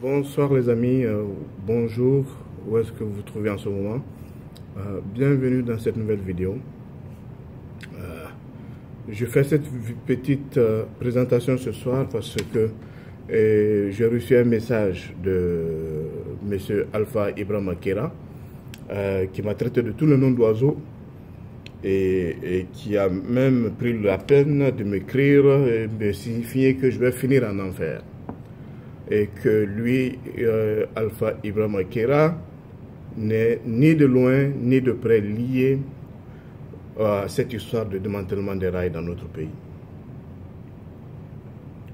Bonsoir les amis, bonjour, où est-ce que vous vous trouvez en ce moment? Bienvenue dans cette nouvelle vidéo. Je fais cette petite présentation ce soir parce que j'ai reçu un message de monsieur Alpha Ibrahima Keïra qui m'a traité de tout le nom d'oiseau et qui a même pris la peine de m'écrire et me signifier que je vais finir en enfer. Et que lui, Alpha Ibrahima Keïra, n'est ni de loin ni de près lié à cette histoire de démantèlement des rails dans notre pays.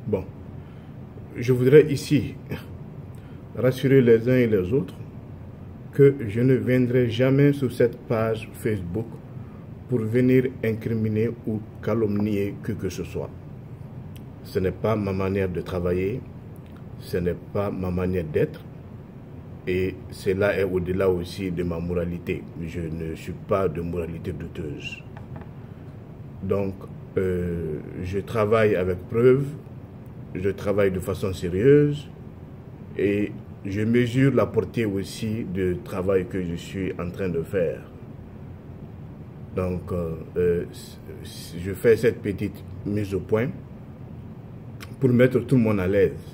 Bon, je voudrais ici rassurer les uns et les autres que je ne viendrai jamais sur cette page Facebook pour venir incriminer ou calomnier que ce soit. Ce n'est pas ma manière de travailler. Ce n'est pas ma manière d'être et cela est au-delà aussi de ma moralité. Je ne suis pas de moralité douteuse. Donc, je travaille avec preuve, je travaille de façon sérieuse et je mesure la portée aussi du travail que je suis en train de faire. Donc, je fais cette petite mise au point pour mettre tout le monde à l'aise.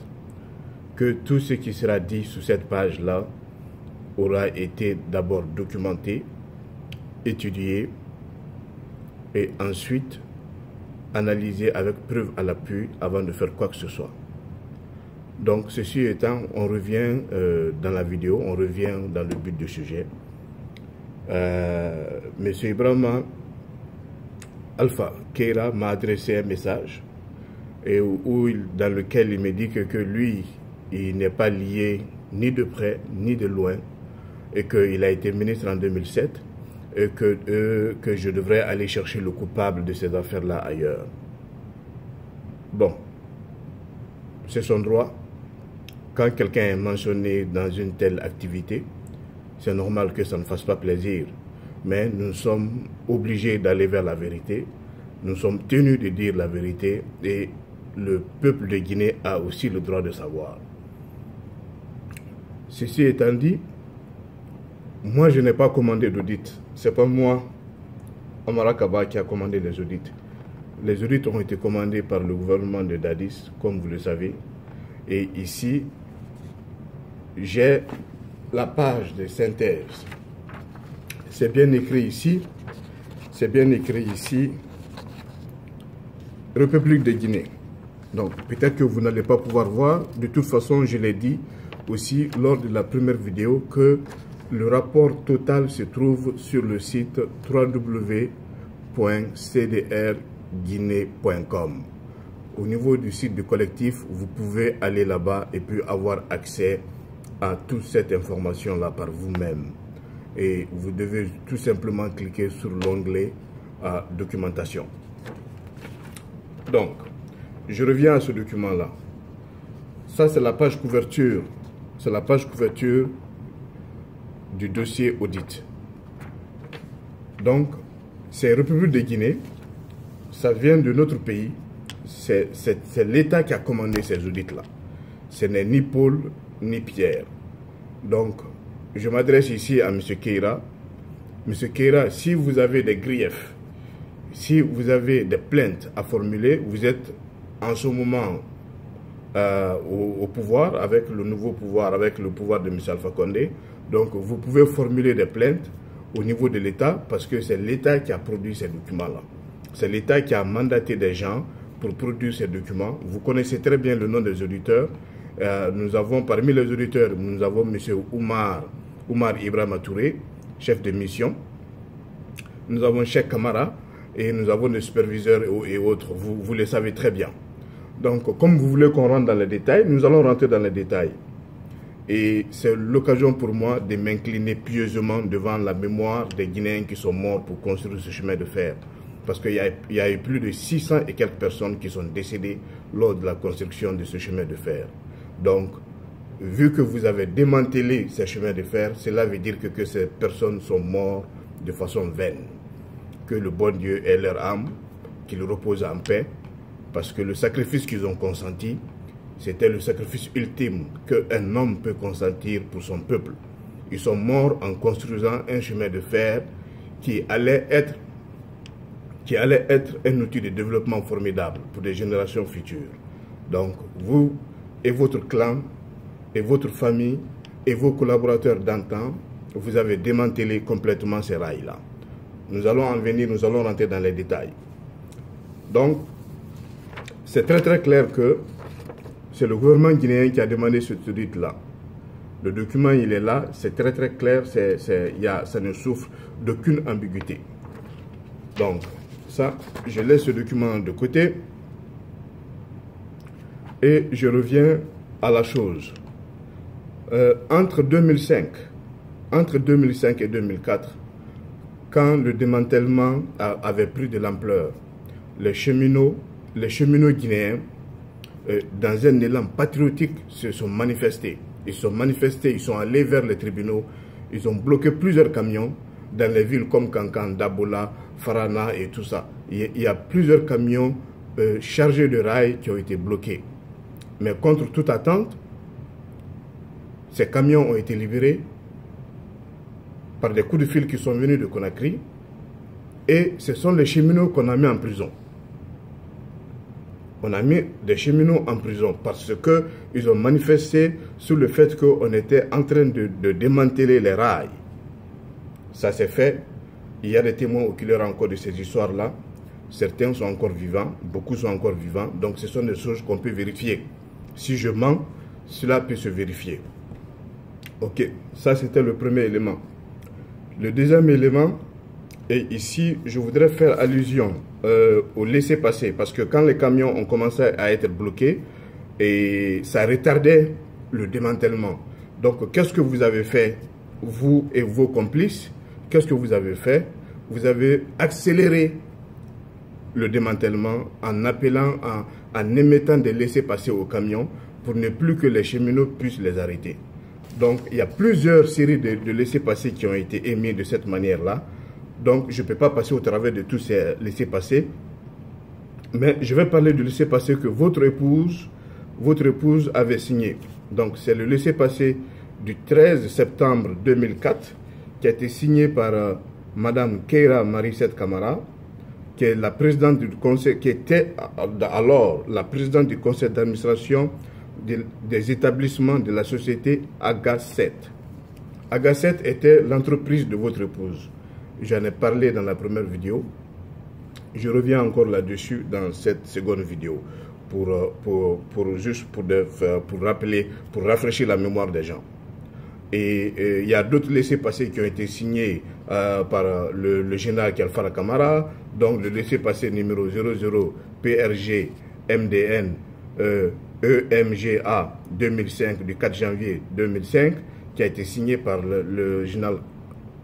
Que tout ce qui sera dit sur cette page-là aura été d'abord documenté, étudié et ensuite analysé avec preuve à l'appui avant de faire quoi que ce soit. Donc, ceci étant, on revient dans la vidéo, on revient dans le but du sujet. Monsieur Ibrahima Alpha Keïra m'a adressé un message et dans lequel il me dit que lui, il n'est pas lié ni de près ni de loin et qu'il a été ministre en 2007 et que je devrais aller chercher le coupable de ces affaires-là ailleurs. Bon, c'est son droit. Quand quelqu'un est mentionné dans une telle activité, c'est normal que ça ne fasse pas plaisir. Mais nous sommes obligés d'aller vers la vérité. Nous sommes tenus de dire la vérité et le peuple de Guinée a aussi le droit de savoir. Ceci étant dit, moi je n'ai pas commandé d'audit. Ce n'est pas moi, Amara Kaba, qui a commandé les audits. Les audits ont été commandés par le gouvernement de Dadis, comme vous le savez. Et ici, j'ai la page de synthèse. C'est bien écrit ici. C'est bien écrit ici. République de Guinée. Donc peut-être que vous n'allez pas pouvoir voir. De toute façon, je l'ai dit aussi lors de la première vidéo que le rapport total se trouve sur le site www.cdrguinée.com. Au niveau du site du collectif, vous pouvez aller là-bas et puis avoir accès à toute cette information-là par vous-même. Et vous devez tout simplement cliquer sur l'onglet documentation. Donc, je reviens à ce document-là. Ça, c'est la page couverture. C'est la page couverture du dossier audit. Donc, c'est République de Guinée. Ça vient de notre pays. C'est l'État qui a commandé ces audits-là. Ce n'est ni Paul, ni Pierre. Donc, je m'adresse ici à M. Keïra. M. Keïra, si vous avez des griefs, si vous avez des plaintes à formuler, vous êtes en ce moment au pouvoir, avec le nouveau pouvoir, avec le pouvoir de M. Alpha Condé. Donc, vous pouvez formuler des plaintes au niveau de l'État parce que c'est l'État qui a produit ces documents-là. C'est l'État qui a mandaté des gens pour produire ces documents. Vous connaissez très bien le nom des auditeurs. Nous avons, parmi les auditeurs, nous avons M. Oumar Ibrahima Touré, chef de mission. Nous avons Cheikh Kamara et nous avons des superviseurs et autres. Vous le savez très bien. Donc, comme vous voulez qu'on rentre dans les détails, nous allons rentrer dans les détails. Et c'est l'occasion pour moi de m'incliner pieusement devant la mémoire des Guinéens qui sont morts pour construire ce chemin de fer. Parce qu'il y a eu plus de 600 et quelques personnes qui sont décédées lors de la construction de ce chemin de fer. Donc, vu que vous avez démantelé ces chemins de fer, cela veut dire que ces personnes sont mortes de façon vaine. Que le bon Dieu ait leur âme, qu'il repose en paix, parce que le sacrifice qu'ils ont consenti, C'était le sacrifice ultime qu'un homme peut consentir pour son peuple. Ils sont morts en construisant un chemin de fer qui allait être un outil de développement formidable pour des générations futures. Donc, vous et votre clan, et votre famille, et vos collaborateurs d'antan, vous avez démantelé complètement ces rails-là. Nous allons en venir, nous allons rentrer dans les détails. Donc, c'est très clair que c'est le gouvernement guinéen qui a demandé ce audit-là. Le document, il est là, c'est très clair, ça ne souffre d'aucune ambiguïté. Donc, ça, je laisse ce document de côté et je reviens à la chose. Entre 2005 et 2004, quand le démantèlement avait pris de l'ampleur, les cheminots guinéens, dans un élan patriotique, se sont manifestés. Ils sont allés vers les tribunaux, ils ont bloqué plusieurs camions dans les villes comme Kankan, Dabola, Farana et tout ça. Il y a plusieurs camions chargés de rails qui ont été bloqués. Mais contre toute attente, ces camions ont été libérés par des coups de fil qui sont venus de Conakry et ce sont les cheminots qu'on a mis en prison. On a mis des cheminots en prison parce qu'ils ont manifesté sur le fait qu'on était en train de démanteler les rails. Ça s'est fait. Il y a des témoins oculaires encore de ces histoires-là. Certains sont encore vivants, beaucoup sont encore vivants. Donc ce sont des choses qu'on peut vérifier. Si je mens, cela peut se vérifier. Ok, ça c'était le premier élément. Le deuxième élément, et ici je voudrais faire allusion au laissez-passer, parce que quand les camions ont commencé à être bloqués, et ça retardait le démantèlement. Donc qu'est-ce que vous avez fait, vous et vos complices? Qu'est-ce que vous avez fait? Vous avez accéléré le démantèlement en appelant, en émettant des laissez-passer aux camions pour ne plus que les cheminots puissent les arrêter. Donc, il y a plusieurs séries de laissez-passer qui ont été émis de cette manière-là. Donc, je ne peux pas passer au travers de tous ces laissez-passer. Mais je vais parler du laissez-passer que votre épouse avait signé. Donc, c'est le laissez-passer du 13 septembre 2004 qui a été signé par Madame Keira Marissette Camara, qui est la présidente du conseil, qui était alors la présidente du conseil d'administration des établissements de la société AGA7. AGA7 était l'entreprise de votre épouse. J'en ai parlé dans la première vidéo. Je reviens encore là-dessus dans cette seconde vidéo pour rappeler, pour rafraîchir la mémoire des gens. Et il y a d'autres laissez-passer qui ont été signés par le général Alpha Camara, donc le laissez-passer numéro 00 PRG MDN EMGA 2005 du 4 janvier 2005, qui a été signé par le général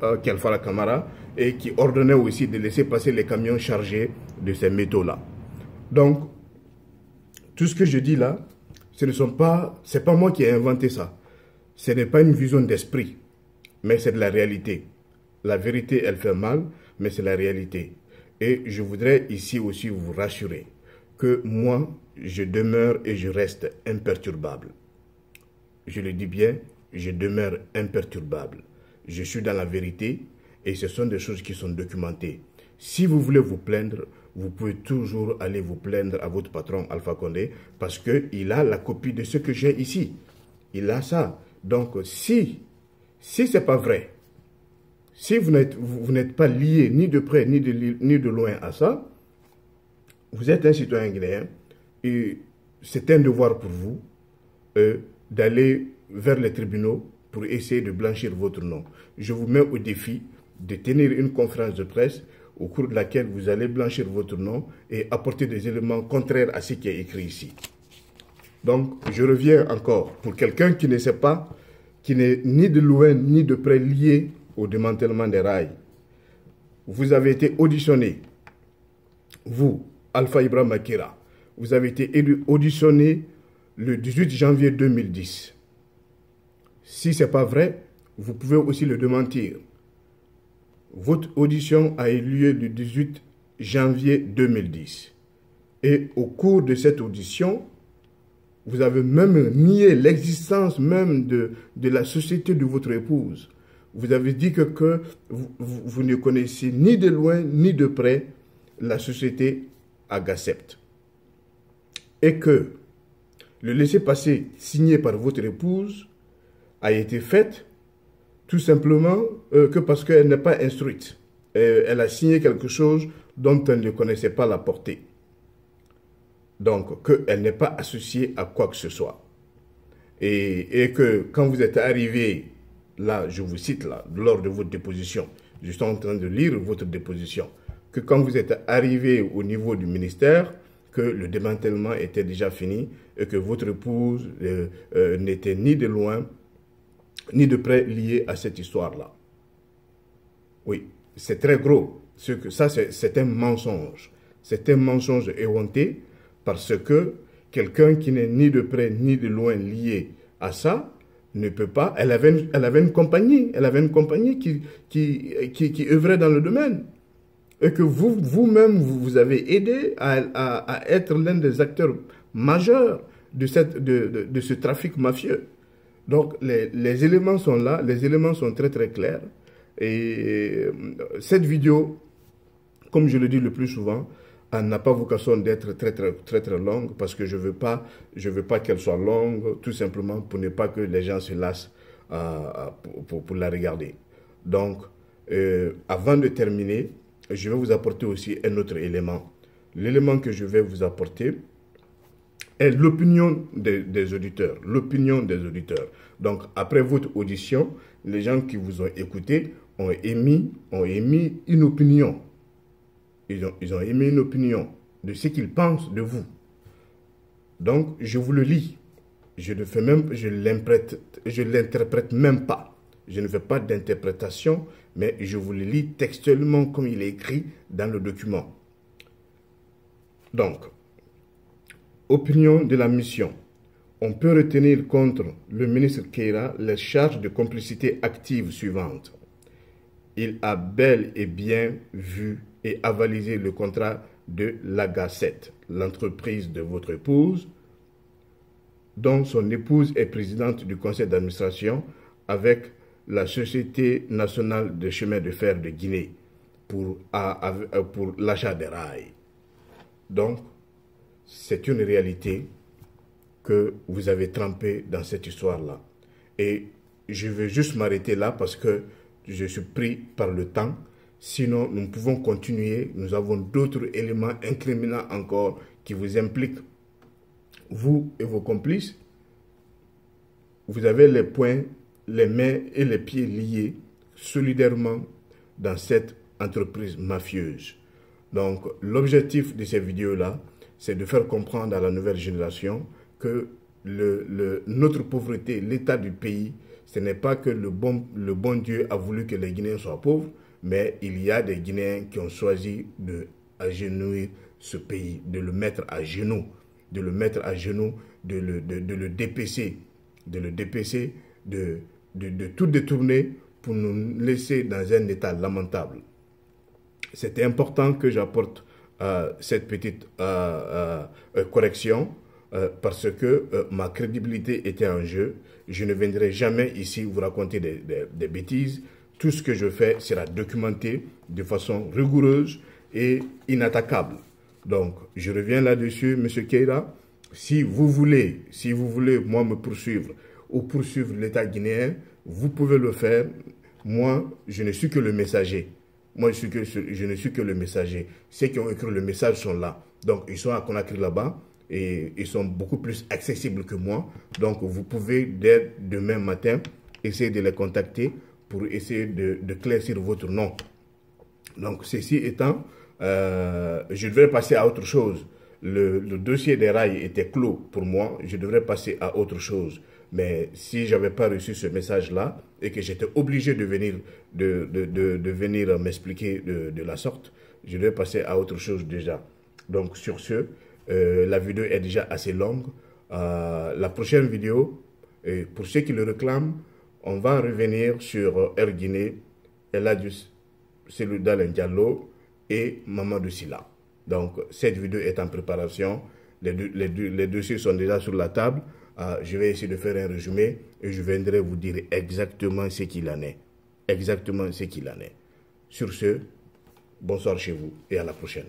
Alpha Camara et qui ordonnait aussi de laisser passer les camions chargés de ces métaux-là. Donc, tout ce que je dis là, c'est pas moi qui ai inventé ça. Ce n'est pas une vision d'esprit, mais c'est de la réalité. La vérité, elle fait mal, mais c'est la réalité. Et je voudrais ici aussi vous rassurer que moi, je demeure et je reste imperturbable. Je le dis bien, je demeure imperturbable. Je suis dans la vérité et ce sont des choses qui sont documentées. Si vous voulez vous plaindre, vous pouvez toujours aller vous plaindre à votre patron Alpha Condé parce qu'il a la copie de ce que j'ai ici. Il a ça. Donc, si ce n'est pas vrai, si vous n'êtes pas lié ni de près ni de loin à ça, vous êtes un citoyen guinéen et c'est un devoir pour vous d'aller vers les tribunaux pour essayer de blanchir votre nom. Je vous mets au défi de tenir une conférence de presse au cours de laquelle vous allez blanchir votre nom et apporter des éléments contraires à ce qui est écrit ici. Donc, je reviens encore. Pour quelqu'un qui ne sait pas, qui n'est ni de loin ni de près lié au démantèlement des rails, vous avez été auditionné, vous, Alpha Ibrahima Keira, vous avez été auditionné le 18 janvier 2010. Si ce n'est pas vrai, vous pouvez aussi le démentir. Votre audition a eu lieu le 18 janvier 2010. Et au cours de cette audition, Vous avez même nié l'existence même de la société de votre épouse. Vous avez dit que vous ne connaissez ni de loin ni de près la société Agacept. Et que le laissez-passer signé par votre épouse a été fait tout simplement que parce qu'elle n'est pas instruite. Elle a signé quelque chose dont elle ne connaissait pas la portée. Donc, qu'elle n'est pas associée à quoi que ce soit. Et que quand vous êtes arrivé, là, je vous cite là, lors de votre déposition, je suis en train de lire votre déposition, que quand vous êtes arrivé au niveau du ministère, que le démantèlement était déjà fini et que votre épouse n'était ni de loin, ni de près liée à cette histoire-là. Oui, c'est très gros. Ça, c'est un mensonge. C'est un mensonge éhonté parce que quelqu'un qui n'est ni de près ni de loin lié à ça ne peut pas. Elle avait une compagnie. Elle avait une compagnie qui œuvrait dans le domaine. Et que vous-même, vous avez aidé à être l'un des acteurs majeurs de ce trafic mafieux. Donc, les éléments sont là, les éléments sont très très clairs. Et cette vidéo, comme je le dis le plus souvent, elle n'a pas vocation d'être très longue parce que je veux pas qu'elle soit longue, tout simplement pour ne pas que les gens se lassent pour la regarder. Donc, avant de terminer, je vais vous apporter aussi un autre élément. L'élément que je vais vous apporter est l'opinion des auditeurs. L'opinion des auditeurs. Donc, après votre audition, les gens qui vous ont écouté ont émis une opinion. Ils ont émis une opinion de ce qu'ils pensent de vous. Donc, je vous le lis. Je l'interprète même pas. Je ne fais pas d'interprétation, mais je vous le lis textuellement comme il est écrit dans le document. Donc, opinion de la mission. On peut retenir contre le ministre Keïra les charges de complicité active suivantes. Il a bel et bien vu et avalisé le contrat de l'Agacet, l'entreprise de votre épouse, dont son épouse est présidente du conseil d'administration avec la Société nationale de chemin de fer de Guinée pour l'achat des rails. Donc, c'est une réalité que vous avez trempée dans cette histoire-là. Et je vais juste m'arrêter là parce que je suis pris par le temps. Sinon, nous pouvons continuer. Nous avons d'autres éléments incriminants encore qui vous impliquent, vous et vos complices. Vous avez les poings, les mains et les pieds liés solidairement dans cette entreprise mafieuse. Donc, l'objectif de ces vidéos-là, c'est de faire comprendre à la nouvelle génération que notre pauvreté, l'état du pays, ce n'est pas que le bon Dieu a voulu que les Guinéens soient pauvres, mais il y a des Guinéens qui ont choisi d'agenouiller ce pays, de le mettre à genoux, de le dépecer, de tout détourner pour nous laisser dans un état lamentable. C'était important que j'apporte cette petite correction parce que ma crédibilité était en jeu. Je ne viendrai jamais ici vous raconter des bêtises. Tout ce que je fais sera documenté de façon rigoureuse et inattaquable. Donc, je reviens là-dessus, M. Keïra. Si vous voulez, moi, me poursuivre ou poursuivre l'État guinéen, vous pouvez le faire. Moi, je ne suis que le messager. Moi, je ne suis que le messager. Ceux qui ont écrit le message sont là. Donc, ils sont à Conakry là-bas et ils sont beaucoup plus accessibles que moi. Donc, vous pouvez, dès demain matin, essayer de les contacter pour essayer de claircir votre nom. Donc, ceci étant, je devrais passer à autre chose. Le dossier des rails était clos pour moi. Je devrais passer à autre chose. Mais si je n'avais pas reçu ce message-là et que j'étais obligé de venir m'expliquer de la sorte, je devais passer à autre chose déjà. Donc, sur ce, la vidéo est déjà assez longue. La prochaine vidéo, pour ceux qui le réclament, on va revenir sur Air Guinée, Eladius Selouda Diallo et Mamadou Silla. Donc, cette vidéo est en préparation les dossiers sont déjà sur la table. Je vais essayer de faire un résumé et je viendrai vous dire exactement ce qu'il en est. Exactement ce qu'il en est. Sur ce, bonsoir chez vous et à la prochaine.